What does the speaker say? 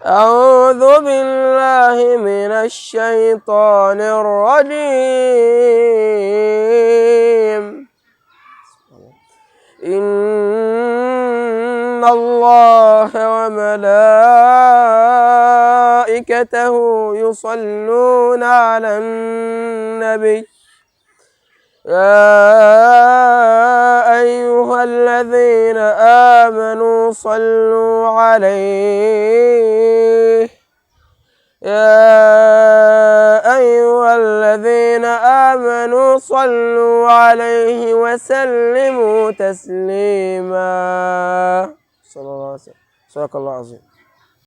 أعوذ بالله من الشيطان الرجيم. إن الله وملائكته يصلون على النبي يا أيها الذين آمنوا صلوا عليه وسلموا تسليما. صلى الله عليه وسلم. صدق الله العظيم.